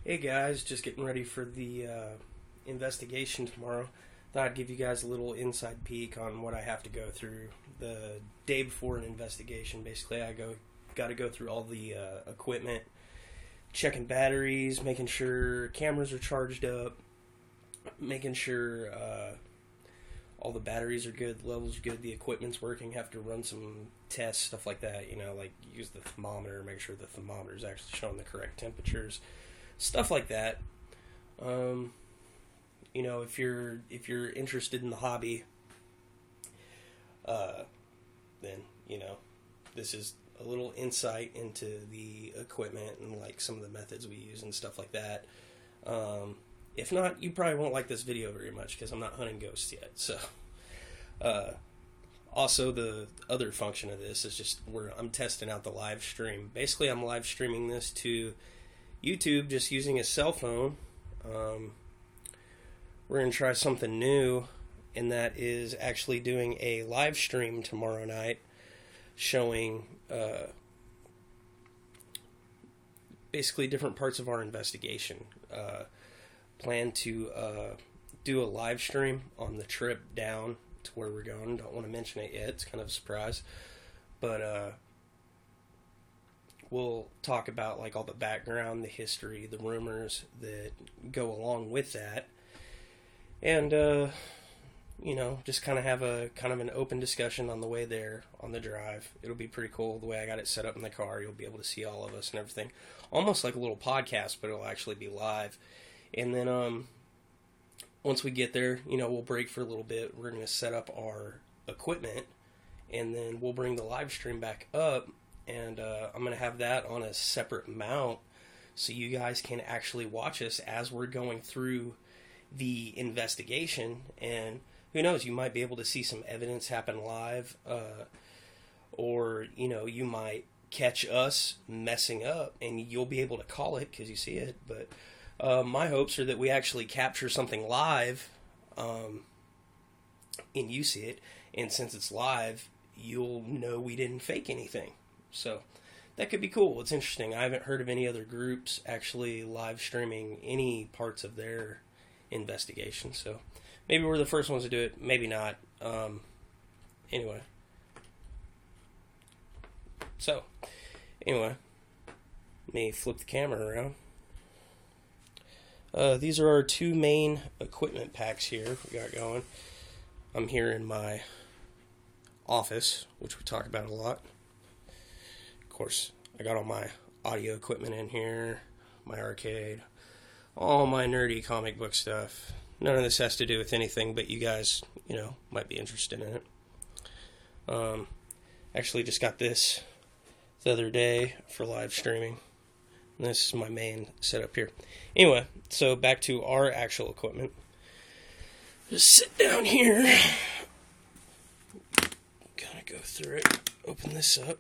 Hey guys, just getting ready for the investigation tomorrow. Thought I'd give you guys a little inside peek on what I have to go through the day before an investigation. Basically, got to go through all the equipment, checking batteries, making sure cameras are charged up, making sure all the batteries are good, the levels are good, the equipment's working. Have to run some tests, stuff like that. Like use the thermometer, make sure the thermometer is actually showing the correct temperatures. Stuff like that. If you're interested in the hobby, then this is a little insight into the equipment and like some of the methods we use and stuff like that. If not, you probably won't like this video very much because I'm not hunting ghosts yet. So, also the other function of this is just where I'm testing out the live stream. Basically, I'm live streaming this to YouTube just using a cell phone. We're going to try something new, and that is actually doing a live stream tomorrow night showing basically different parts of our investigation. Plan to do a live stream on the trip down to where we're going. Don't want to mention it yet. It's kind of a surprise. But we'll talk about like all the background, the history, the rumors that go along with that. And, just kind of have an open discussion on the way there, on the drive. It'll be pretty cool the way I got it set up in the car. You'll be able to see all of us and everything. Almost like a little podcast, but it'll actually be live. And then, once we get there, we'll break for a little bit. We're going to set up our equipment, and then we'll bring the live stream back up. And I'm going to have that on a separate mount so you guys can actually watch us as we're going through the investigation. And who knows, you might be able to see some evidence happen live, or, you might catch us messing up and you'll be able to call it because you see it. But my hopes are that we actually capture something live and you see it. And since it's live, you'll know we didn't fake anything. So that could be cool. It's interesting. I haven't heard of any other groups actually live streaming any parts of their investigation. So maybe we're the first ones to do it. Maybe not. Anyway. Let me flip the camera around. These are our two main equipment packs here we got going. I'm here in my office, which we talk about a lot. Of course, I got all my audio equipment in here, my arcade, all my nerdy comic book stuff. None of this has to do with anything, but you guys, might be interested in it. Actually just got this the other day for live streaming. And this is my main setup here. Anyway, so back to our actual equipment. Just sit down here. Kind of go through it. Open this up.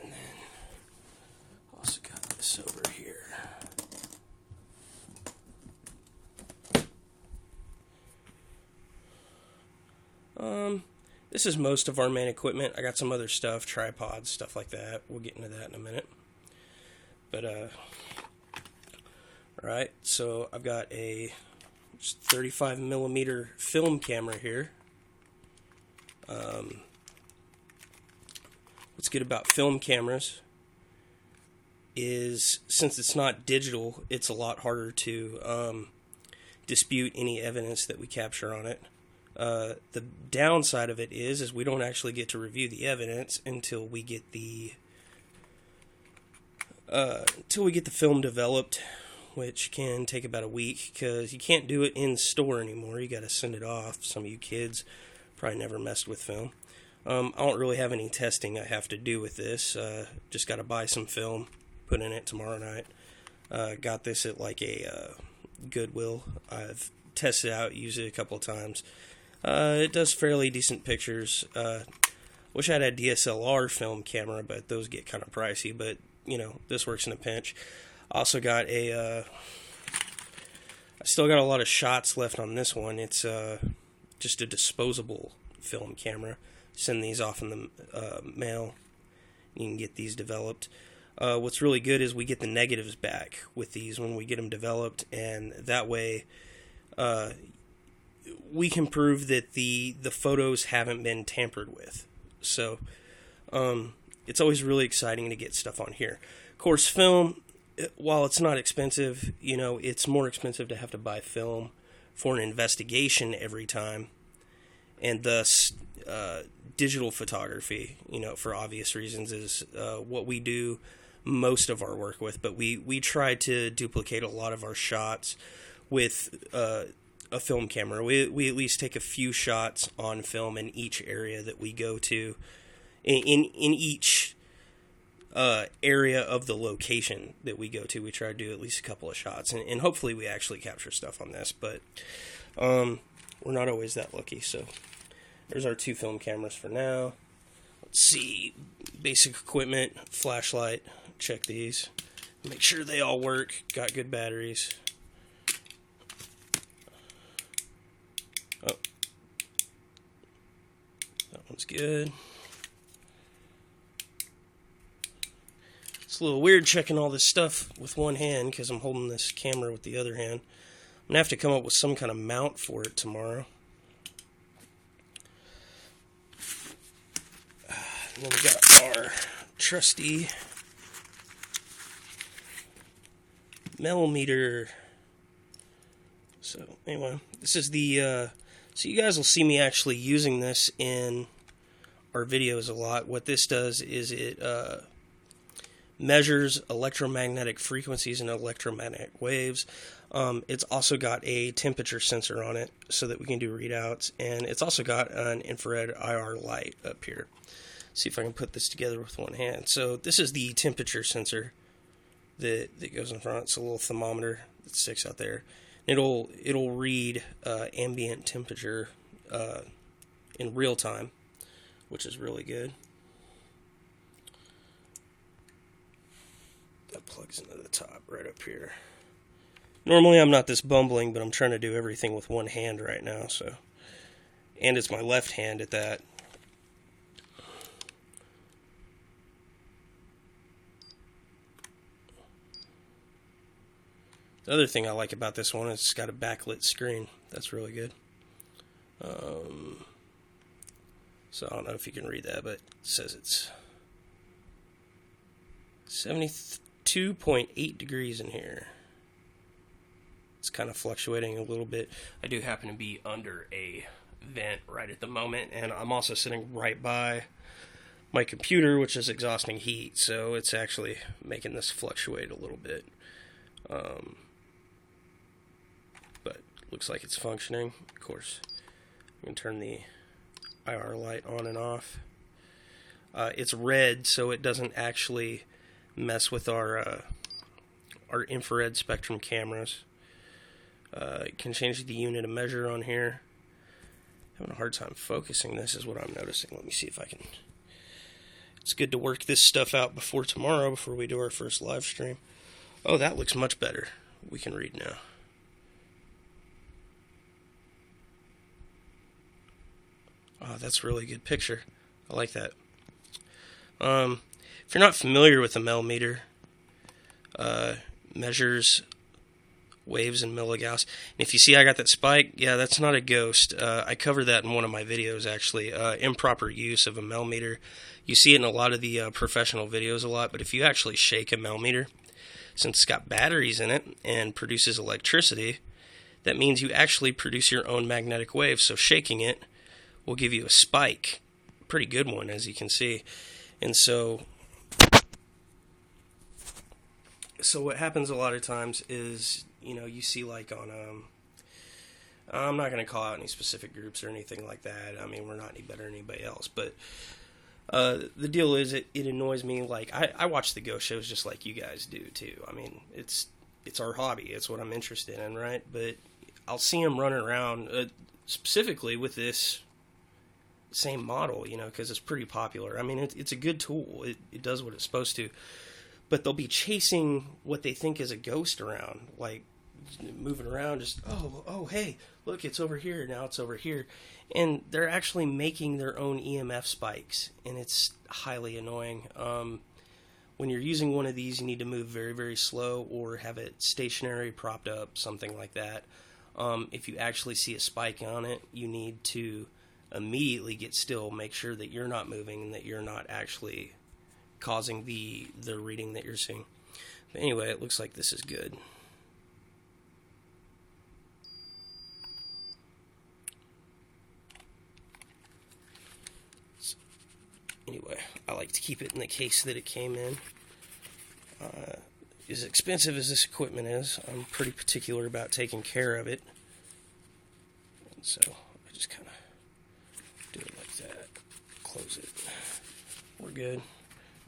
And then also got this over here. This is most of our main equipment. I got some other stuff, tripods, stuff like that. We'll get into that in a minute. But, alright, so I've got a 35 millimeter film camera here. What's good about film cameras is, since it's not digital, it's a lot harder to dispute any evidence that we capture on it. The downside of it is we don't actually get to review the evidence until we get the film developed, which can take about a week because you can't do it in store anymore. You got to send it off. Some of you kids probably never messed with film. I don't really have any testing I have to do with this. Just got to buy some film, put in it tomorrow night. Got this at like a Goodwill. I've tested it out, used it a couple of times. It does fairly decent pictures. Wish I had a DSLR film camera, but those get kind of pricey. But, this works in a pinch. Also got I still got a lot of shots left on this one. It's just a disposable film camera. Send these off in the mail. You can get these developed. What's really good is we get the negatives back with these when we get them developed, and that way we can prove that the photos haven't been tampered with. So it's always really exciting to get stuff on here. Of course, film, while it's not expensive, it's more expensive to have to buy film for an investigation every time, and thus digital photography, for obvious reasons, is what we do most of our work with. But we try to duplicate a lot of our shots with a film camera. We at least take a few shots on film in each area that we go to, in each area of the location that we go to. We try to do at least a couple of shots, and hopefully we actually capture stuff on this, but we're not always that lucky. So there's our 2 film cameras for now. Let's see, basic equipment, flashlight, check these, make sure they all work, got good batteries. Oh, that one's good. It's a little weird checking all this stuff with one hand because I'm holding this camera with the other hand. I'm going to have to come up with some kind of mount for it tomorrow. And then we got our trusty millimeter. So anyway, this is the so you guys will see me actually using this in our videos a lot. What this does is it measures electromagnetic frequencies and electromagnetic waves. It's also got a temperature sensor on it so that we can do readouts, and it's also got an infrared IR light up here. See if I can put this together with one hand. So this is the temperature sensor that goes in front. It's a little thermometer that sticks out there. It'll read ambient temperature in real time, which is really good. That plugs into the top right up here. Normally I'm not this bumbling, but I'm trying to do everything with one hand right now. So, and it's my left hand at that. The other thing I like about this one is it's got a backlit screen. That's really good. So I don't know if you can read that, but it says it's 72.8 degrees in here. It's kind of fluctuating a little bit. I do happen to be under a vent right at the moment, and I'm also sitting right by my computer, which is exhausting heat, so it's actually making this fluctuate a little bit. But looks like it's functioning. Of course, we can turn the IR light on and off. It's red, so it doesn't actually mess with our infrared spectrum cameras. It can change the unit of measure on here. Having a hard time focusing this is what I'm noticing. Let me see if I can. It's good to work this stuff out before tomorrow, before we do our first live stream. Oh, that looks much better. We can read now. Oh, that's a really good picture. I like that. If you're not familiar with a millimeter, measures waves in milligauss. And if you see I got that spike, yeah, that's not a ghost. I covered that in one of my videos, actually. Improper use of a millimeter. You see it in a lot of the professional videos a lot, but if you actually shake a millimeter, since it's got batteries in it and produces electricity, that means you actually produce your own magnetic wave. So shaking it will give you a spike. Pretty good one, as you can see. And so what happens a lot of times is, you see like on, I'm not going to call out any specific groups or anything like that. I mean, we're not any better than anybody else. But the deal is, it annoys me. Like, I watch the ghost shows just like you guys do, too. I mean, it's our hobby. It's what I'm interested in, right? But I'll see them running around, specifically with this same model, because it's pretty popular. I mean, it's a good tool. It does what it's supposed to. But they'll be chasing what they think is a ghost around, like moving around, just, oh, hey, look, it's over here, now it's over here. And they're actually making their own EMF spikes, and it's highly annoying. when you're using one of these, you need to move very, very slow or have it stationary, propped up, something like that. If you actually see a spike on it, you need to immediately get still, make sure that you're not moving and that you're not actually causing the reading that you're seeing. But anyway, it looks like this is good. So, anyway, I like to keep it in the case that it came in. As expensive as this equipment is, I'm pretty particular about taking care of it. And so I just kind of do it like that. Close it. We're good.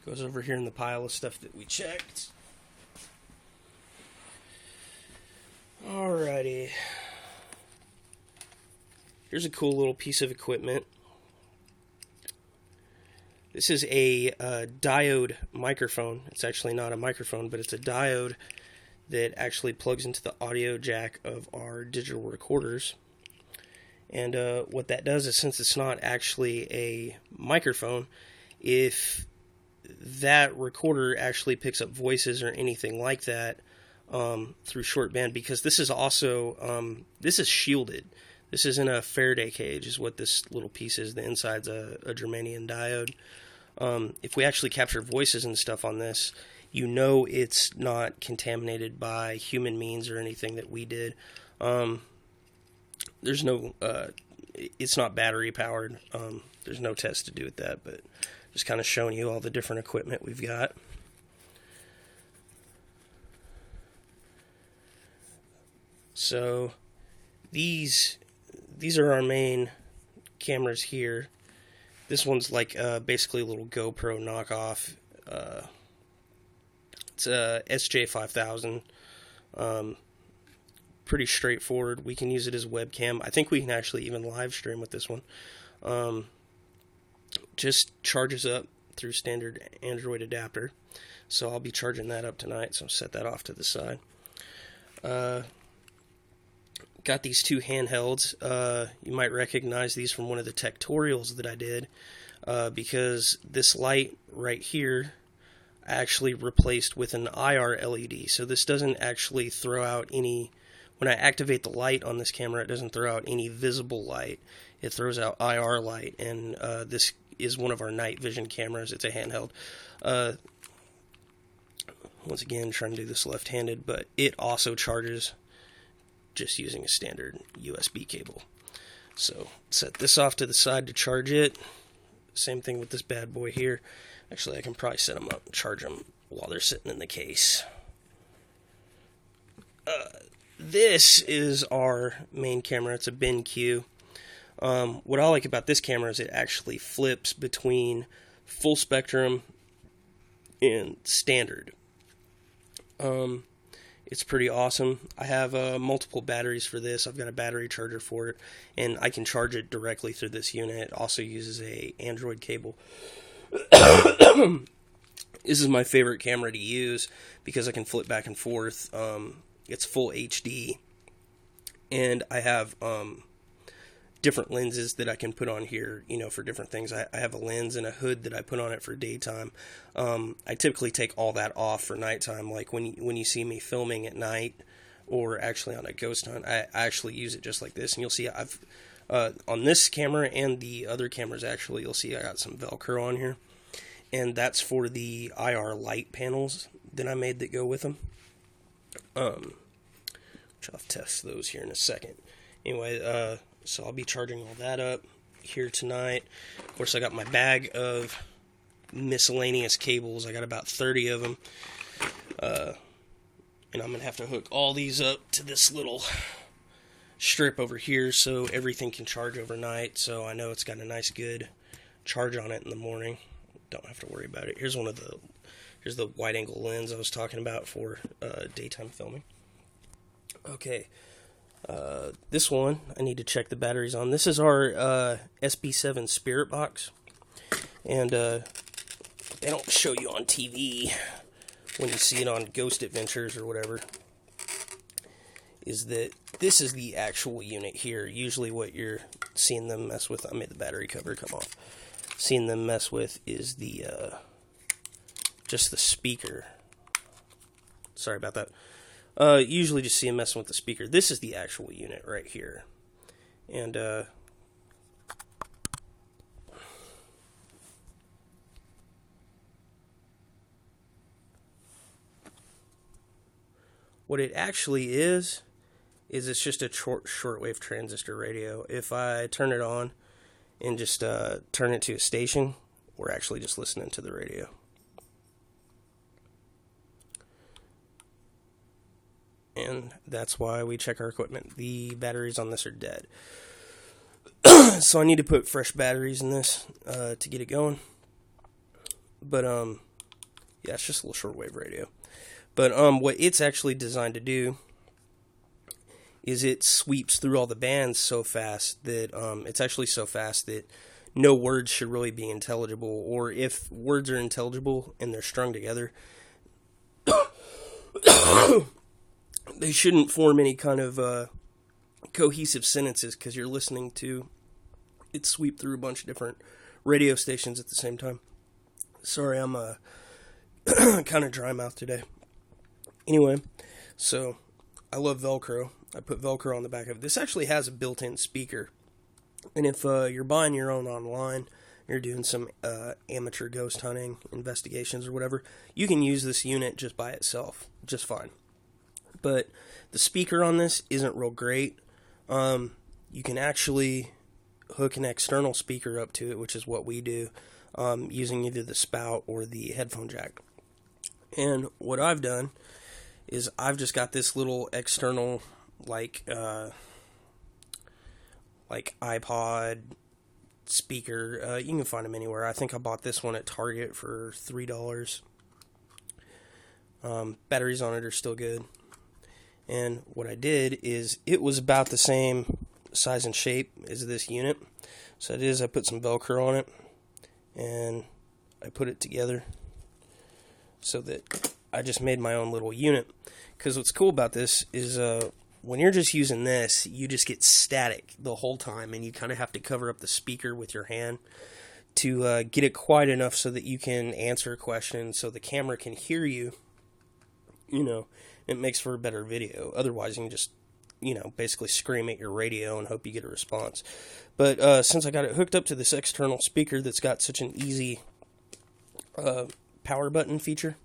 Goes over here in the pile of stuff that we checked. Alrighty. Here's a cool little piece of equipment. This is a diode microphone. It's actually not a microphone, but it's a diode that actually plugs into the audio jack of our digital recorders. And what that does is, since it's not actually a microphone, if that recorder actually picks up voices or anything like that through short band, because this is also, this is shielded. This isn't a Faraday cage, is what this little piece is. The inside's a germanium diode. If we actually capture voices and stuff on this, you know it's not contaminated by human means or anything that we did. There's no, it's not battery powered. There's no test to do with that, but just kind of showing you all the different equipment we've got. So these are our main cameras here. This one's like basically a little GoPro knockoff. It's a SJ5000. Pretty straightforward. We can use it as a webcam. I think we can actually even live stream with this one. Just charges up through standard Android adapter. So I'll be charging that up tonight, so I'll set that off to the side. Got these two handhelds. You might recognize these from one of the tutorials that I did, because this light right here I actually replaced with an IR LED. So this doesn't actually throw out any, when I activate the light on this camera, it doesn't throw out any visible light. It throws out IR light, and this is one of our night vision cameras. It's a handheld. Once again, trying to do this left-handed, but it also charges just using a standard USB cable. So set this off to the side to charge it. Same thing with this bad boy here. Actually, I can probably set them up and charge them while they're sitting in the case. This is our main camera. It's a BenQ. What I like about this camera is it actually flips between full spectrum and standard. It's pretty awesome. I have multiple batteries for this. I've got a battery charger for it, and I can charge it directly through this unit. It also uses a Android cable. This is my favorite camera to use because I can flip back and forth. It's full HD, and I have different lenses that I can put on here, you know, for different things. I have a lens and a hood that I put on it for daytime. I typically take all that off for nighttime. Like when you see me filming at night, or actually on a ghost hunt, I actually use it just like this. And you'll see I've on this camera and the other cameras, actually, you'll see I got some Velcro on here, and that's for the IR light panels that I made that go with them. Which I'll test those here in a second. Anyway, so I'll be charging all that up here tonight. Of course, I got my bag of miscellaneous cables. I got about 30 of them. And I'm going to have to hook all these up to this little strip over here so everything can charge overnight. So I know it's got a nice good charge on it in the morning. Don't have to worry about it. Here's the wide angle lens I was talking about for daytime filming. Okay. This one, I need to check the batteries on. This is our SB7 Spirit Box. And they don't show you on TV when you see it on Ghost Adventures or whatever. Is that this is the actual unit here. Usually what you're seeing them mess with, I made the battery cover come off. Seeing them mess with is the just the speaker. Sorry about that. Usually just see him messing with the speaker. This is the actual unit right here. And, what it actually is it's just a shortwave transistor radio. If I turn it on and just turn it to a station, we're actually just listening to the radio. And that's why we check our equipment. The batteries on this are dead. So I need to put fresh batteries in this to get it going. But, yeah, it's just a little shortwave radio. But what it's actually designed to do is it sweeps through all the bands so fast that it's actually so fast that no words should really be intelligible. Or if words are intelligible and they're strung together, they shouldn't form any kind of cohesive sentences because you're listening to it sweep through a bunch of different radio stations at the same time. Sorry, I'm kind of dry mouth today. Anyway, so I love Velcro. I put Velcro on the back of it. This actually has a built-in speaker. And if you're buying your own online, you're doing some amateur ghost hunting investigations or whatever, you can use this unit just by itself, just fine. But the speaker on this isn't real great. You can actually hook an external speaker up to it, which is what we do, using either the spout or the headphone jack. And what I've done is I've just got this little external, like iPod speaker. You can find them anywhere. I think I bought this one at Target for $3. Batteries on it are still good. And what I did is it was about the same size and shape as this unit. So it is, I put some Velcro on it and I put it together so that I just made my own little unit. Because what's cool about this is when you're just using this, you just get static the whole time, and you kind of have to cover up the speaker with your hand to get it quiet enough so that you can answer a question so the camera can hear you. You know, it makes for a better video. Otherwise, you can just, basically scream at your radio and hope you get a response. But since I got it hooked up to this external speaker that's got such an easy power button feature,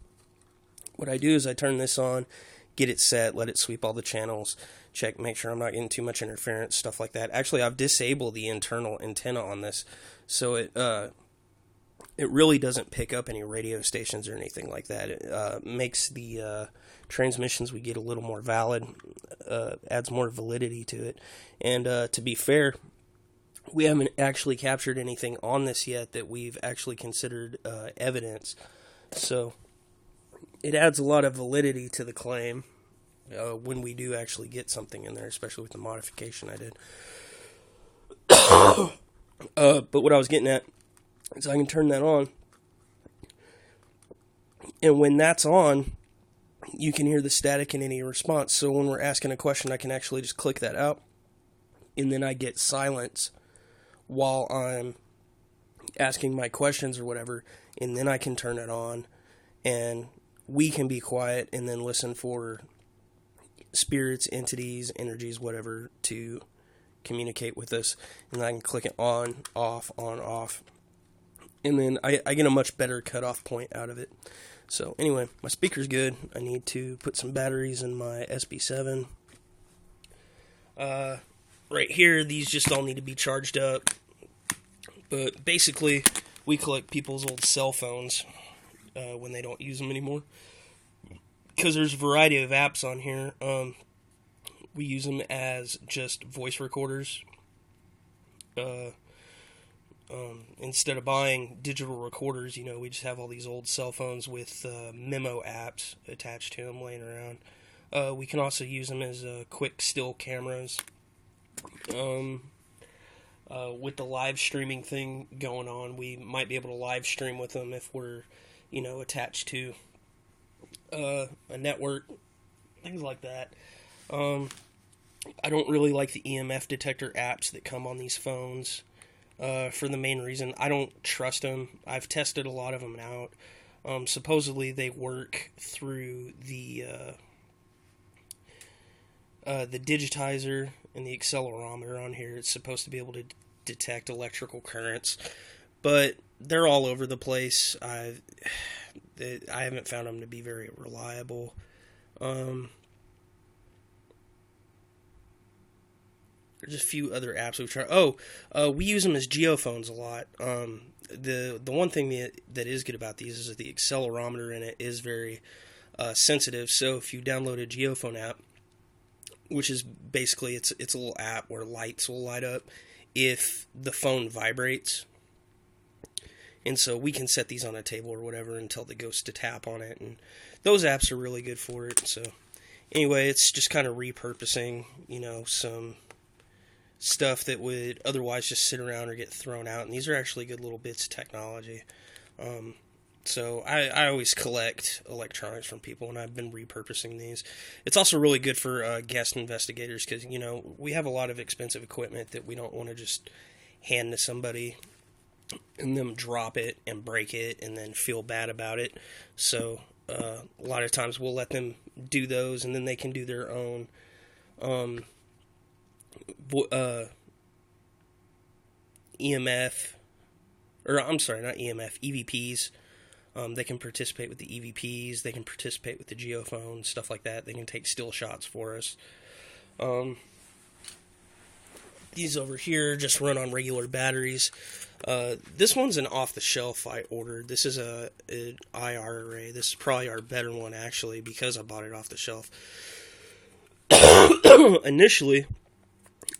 what I do is I turn this on, get it set, let it sweep all the channels, check, make sure I'm not getting too much interference, stuff like that. Actually, I've disabled the internal antenna on this, so it really doesn't pick up any radio stations or anything like that. It makes the transmissions we get a little more valid, adds more validity to it. And to be fair, we haven't actually captured anything on this yet that we've actually considered evidence. So it adds a lot of validity to the claim when we do actually get something in there, especially with the modification I did. But what I was getting at is I can turn that on, and when that's on, you can hear the static in any response. So when we're asking a question, I can actually just click that out, and then I get silence while I'm asking my questions or whatever, and then I can turn it on, and we can be quiet and then listen for spirits, entities, energies, whatever, to communicate with us. And I can click it on, off, and then I get a much better cutoff point out of it. So anyway, my speaker's good. I need to put some batteries in my SB7. Right here, these just all need to be charged up. But basically, we collect people's old cell phones when they don't use them anymore. Because there's a variety of apps on here. We use them as just voice recorders. Instead of buying digital recorders, we just have all these old cell phones with memo apps attached to them laying around. We can also use them as quick still cameras. With the live streaming thing going on, we might be able to live stream with them if we're, attached to a network, things like that. I don't really like the EMF detector apps that come on these phones for the main reason I don't trust them. I've tested a lot of them out. Supposedly they work through the digitizer and the accelerometer on here. It's supposed to be able to detect electrical currents, but they're all over the place. I haven't found them to be very reliable. There's a few other apps we've tried. We use them as geophones a lot. The one thing that is good about these is that the accelerometer in it is very sensitive. So if you download a geophone app, which is basically it's a little app where lights will light up if the phone vibrates. And so we can set these on a table or whatever and tell the ghost to tap on it. And those apps are really good for it. So anyway, it's just kind of repurposing, some stuff that would otherwise just sit around or get thrown out. And these are actually good little bits of technology. So I always collect electronics from people, and I've been repurposing these. It's also really good for guest investigators because, we have a lot of expensive equipment that we don't want to just hand to somebody and them drop it and break it and then feel bad about it. So a lot of times we'll let them do those, and then they can do their own EMF, or I'm sorry, not EMF, EVPs. They can participate with the EVPs, they can participate with the geophones, stuff like that. They can take still shots for us. These over here just run on regular batteries. This one's an off-the-shelf I ordered. This is an IR array. This is probably our better one, actually, because I bought it off the shelf. Initially,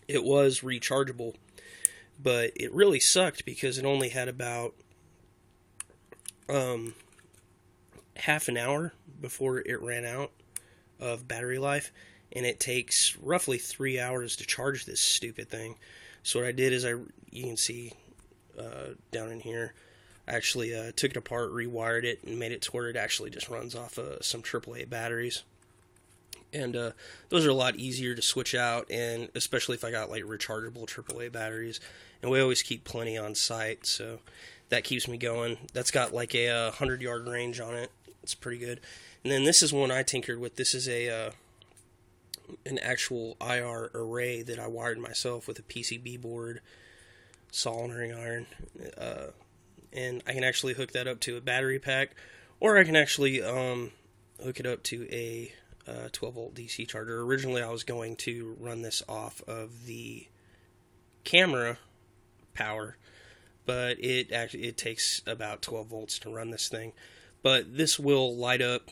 it was rechargeable, but it really sucked because it only had about half an hour before it ran out of battery life, and it takes roughly 3 hours to charge this stupid thing. So what I did is you can see down in here, I actually took it apart, rewired it, and made it to where it actually just runs off some AAA batteries. And those are a lot easier to switch out, and especially if I got like rechargeable AAA batteries. And we always keep plenty on site, so that keeps me going. That's got like a 100-yard range on it. It's pretty good. And then this is one I tinkered with. This is an actual IR array that I wired myself with a PCB board, soldering iron, and I can actually hook that up to a battery pack, or I can actually hook it up to a 12-volt DC charger. Originally, I was going to run this off of the camera power, but it takes about 12 volts to run this thing. But this will light up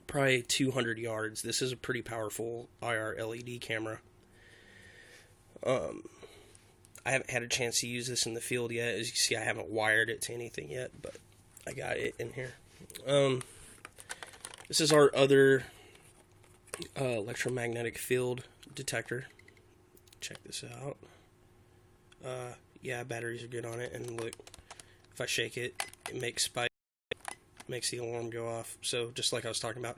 probably 200 yards. This is a pretty powerful IR LED camera. I haven't had a chance to use this in the field yet. As you see, I haven't wired it to anything yet, but I got it in here. This is our other electromagnetic field detector. Check this out. Yeah, batteries are good on it, and look, if I shake it, it makes spike, makes the alarm go off. So just like I was talking about,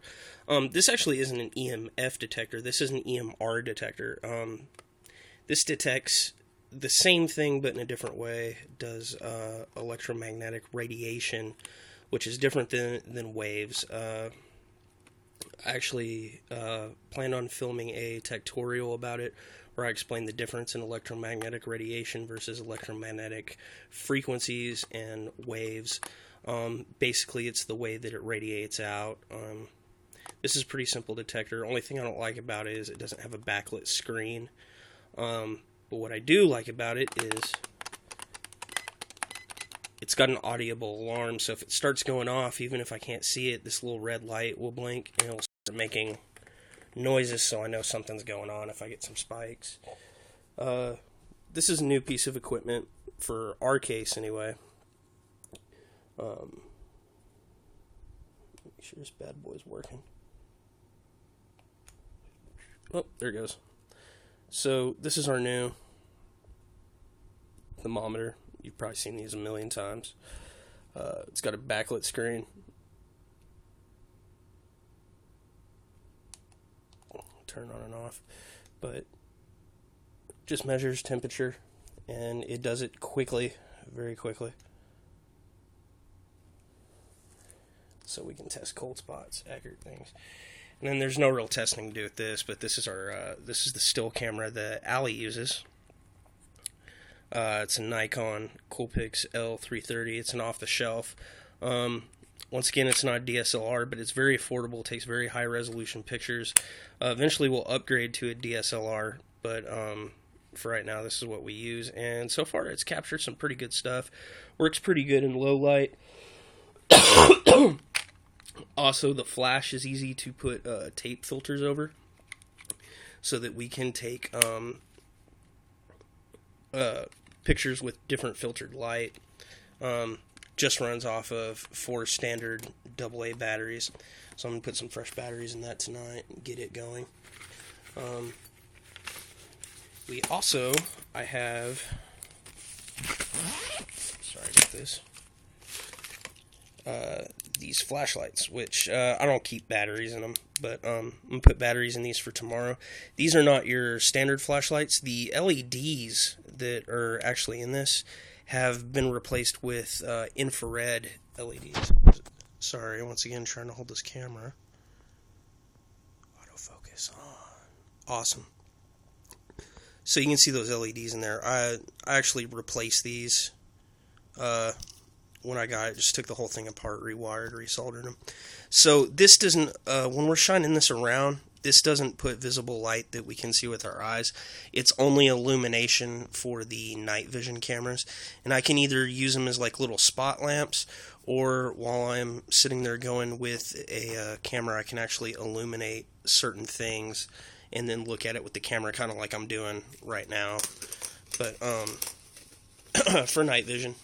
this actually isn't an EMF detector. This is an EMR detector. This detects the same thing but in a different way. It does electromagnetic radiation, which is different than waves. I actually planned on filming a tutorial about it, where I explain the difference in electromagnetic radiation versus electromagnetic frequencies and waves. Basically, it's the way that it radiates out. This is a pretty simple detector. Only thing I don't like about it is it doesn't have a backlit screen. But what I do like about it is it's got an audible alarm, so if it starts going off, even if I can't see it, this little red light will blink and it'll start making noises, so I know something's going on if I get some spikes. This is a new piece of equipment for our case anyway. Make sure this bad boy's working. Oh, there it goes. So this is our new thermometer. You've probably seen these a million times. It's got a backlit screen. Turn on and off, but just measures temperature, and it does it quickly, very quickly. so we can test cold spots, accurate things. And then there's no real testing to do with this, but this is this is the still camera that Allie uses. It's a Nikon Coolpix L330. It's an off-the-shelf. Once again, it's not a DSLR, but it's very affordable. It takes very high-resolution pictures. Eventually, we'll upgrade to a DSLR, but for right now, this is what we use. And so far, it's captured some pretty good stuff. Works pretty good in low light. Also, the flash is easy to put tape filters over so that we can take pictures with different filtered light. Just runs off of 4 standard AA batteries. So I'm going to put some fresh batteries in that tonight and get it going. I have, sorry about this, these flashlights, which I don't keep batteries in them, but I'm going to put batteries in these for tomorrow. These are not your standard flashlights. The LEDs that are actually in this have been replaced with infrared LEDs. Sorry, once again, trying to hold this camera. Autofocus on. Awesome. So you can see those LEDs in there. I actually replaced these when I got it. Just took the whole thing apart, rewired, resoldered them. So this doesn't, when we're shining this around, this doesn't put visible light that we can see with our eyes. It's only illumination for the night vision cameras. And I can either use them as like little spot lamps, or while I'm sitting there going with a camera, I can actually illuminate certain things and then look at it with the camera, kind of like I'm doing right now. But for night vision.